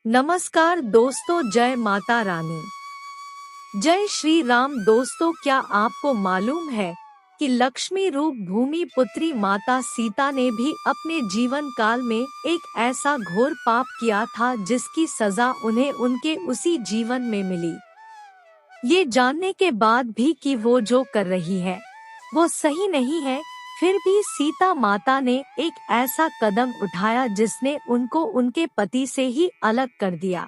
नमस्कार दोस्तों, जय माता रानी, जय श्री राम। दोस्तों, क्या आपको मालूम है कि लक्ष्मी रूप भूमि पुत्री माता सीता ने भी अपने जीवन काल में एक ऐसा घोर पाप किया था जिसकी सजा उन्हें उनके उसी जीवन में मिली। ये जानने के बाद भी कि वो जो कर रही है वो सही नहीं है, फिर भी सीता माता ने एक ऐसा कदम उठाया जिसने उनको उनके पति से ही अलग कर दिया।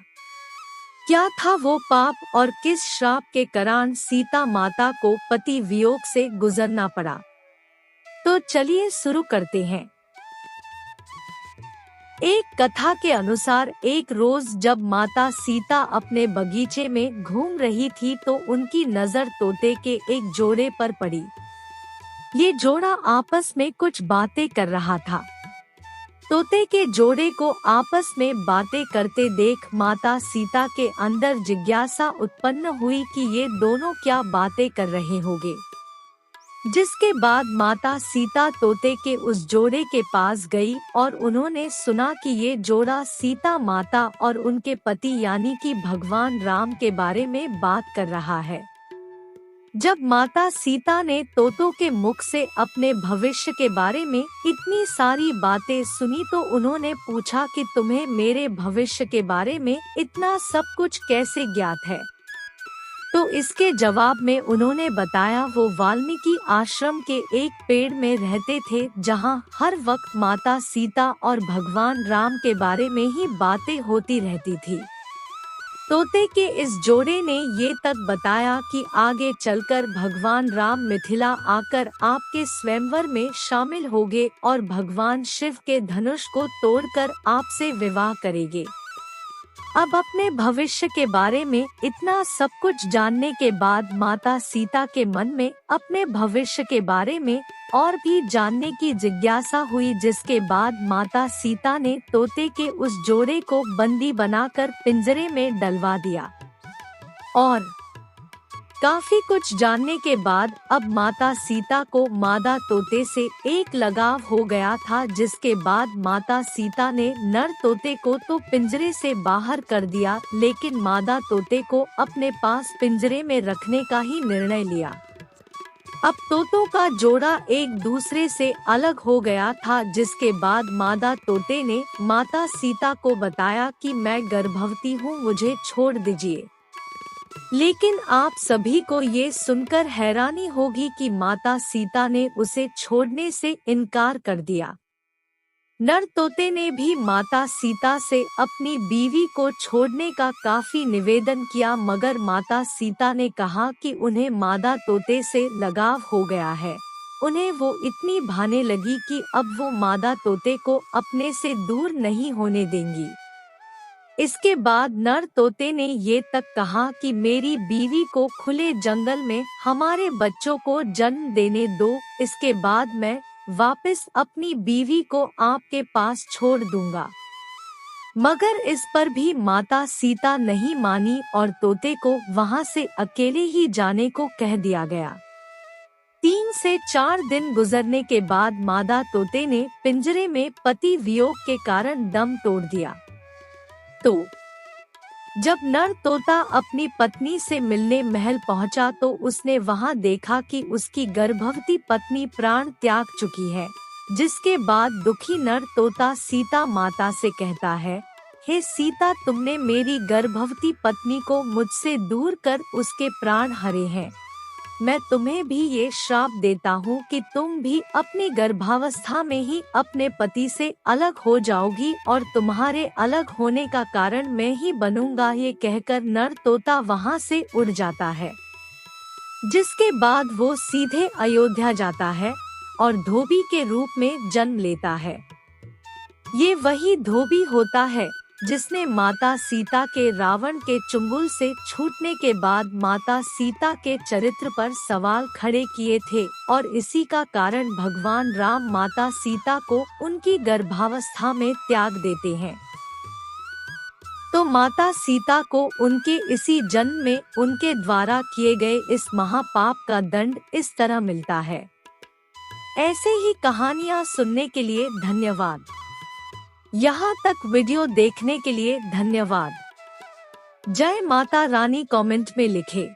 क्या था वो पाप और किस श्राप के कारण सीता माता को पति वियोग से गुजरना पड़ा? तो चलिए शुरू करते हैं। एक कथा के अनुसार एक रोज जब माता सीता अपने बगीचे में घूम रही थी तो उनकी नजर तोते के एक जोड़े पर पड़ी। ये जोड़ा आपस में कुछ बातें कर रहा था। तोते के जोड़े को आपस में बातें करते देख माता सीता के अंदर जिज्ञासा उत्पन्न हुई कि ये दोनों क्या बातें कर रहे होंगे। जिसके बाद माता सीता तोते के उस जोड़े के पास गई और उन्होंने सुना कि ये जोड़ा सीता माता और उनके पति यानी कि भगवान राम के बारे में बात कर रहा है। जब माता सीता ने तोतों के मुख से अपने भविष्य के बारे में इतनी सारी बातें सुनी तो उन्होंने पूछा कि तुम्हें मेरे भविष्य के बारे में इतना सब कुछ कैसे ज्ञात है? तो इसके जवाब में उन्होंने बताया वो वाल्मीकि आश्रम के एक पेड़ में रहते थे जहां हर वक्त माता सीता और भगवान राम के बारे में ही बातें होती रहती थी। तोते के इस जोड़े ने ये तक बताया कि आगे चलकर भगवान राम मिथिला आकर आपके स्वयंवर में शामिल होंगे और भगवान शिव के धनुष को तोड़कर आपसे विवाह करेंगे। अब अपने भविष्य के बारे में इतना सब कुछ जानने के बाद माता सीता के मन में अपने भविष्य के बारे में और भी जानने की जिज्ञासा हुई, जिसके बाद माता सीता ने तोते के उस जोड़े को बंदी बनाकर पिंजरे में डलवा दिया। और काफी कुछ जानने के बाद अब माता सीता को मादा तोते से एक लगाव हो गया था, जिसके बाद माता सीता ने नर तोते को तो पिंजरे से बाहर कर दिया, लेकिन मादा तोते को अपने पास पिंजरे में रखने का ही निर्णय लिया। अब तोतों का जोड़ा एक दूसरे से अलग हो गया था, जिसके बाद मादा तोते ने माता सीता को बताया कि मैं गर्भवती हूँ, मुझे छोड़ दीजिए। लेकिन आप सभी को ये सुनकर हैरानी होगी कि माता सीता ने उसे छोड़ने से इनकार कर दिया। नर तोते ने भी माता सीता से अपनी बीवी को छोड़ने का काफी निवेदन किया, मगर माता सीता ने कहा कि उन्हें मादा तोते से लगाव हो गया है। उन्हें वो इतनी भाने लगी कि अब वो मादा तोते को अपने से दूर नहीं होने देंगी। इसके बाद नर तोते ने ये तक कहा कि मेरी बीवी को खुले जंगल में हमारे बच्चों को जन्म देने दो, इसके बाद मैं वापस अपनी बीवी को आपके पास छोड़ दूंगा। मगर इस पर भी माता सीता नहीं मानी और तोते को वहां से अकेले ही जाने को कह दिया गया। 3 से 4 दिन गुजरने के बाद मादा तोते ने पिंजरे में पति वियोग के कारण दम तोड़ दिया। तो जब नर तोता अपनी पत्नी से मिलने महल पहुंचा तो उसने वहां देखा कि उसकी गर्भवती पत्नी प्राण त्याग चुकी है। जिसके बाद दुखी नर तोता सीता माता से कहता है, हे सीता, तुमने मेरी गर्भवती पत्नी को मुझसे दूर कर उसके प्राण हरे हैं। मैं तुम्हें भी ये श्राप देता हूँ कि तुम भी अपनी गर्भावस्था में ही अपने पति से अलग हो जाओगी और तुम्हारे अलग होने का कारण मैं ही बनूंगा। ये कहकर नर तोता वहाँ से उड़ जाता है। जिसके बाद वो सीधे अयोध्या जाता है और धोबी के रूप में जन्म लेता है। ये वही धोबी होता है जिसने माता सीता के रावण के चुंगल से छूटने के बाद माता सीता के चरित्र पर सवाल खड़े किए थे और इसी का कारण भगवान राम माता सीता को उनकी गर्भावस्था में त्याग देते हैं। तो माता सीता को उनके इसी जन्म में उनके द्वारा किए गए इस महापाप का दंड इस तरह मिलता है। ऐसे ही कहानियाँ सुनने के लिए धन्यवाद। यहाँ तक वीडियो देखने के लिए धन्यवाद। जय माता रानी कमेंट में लिखे।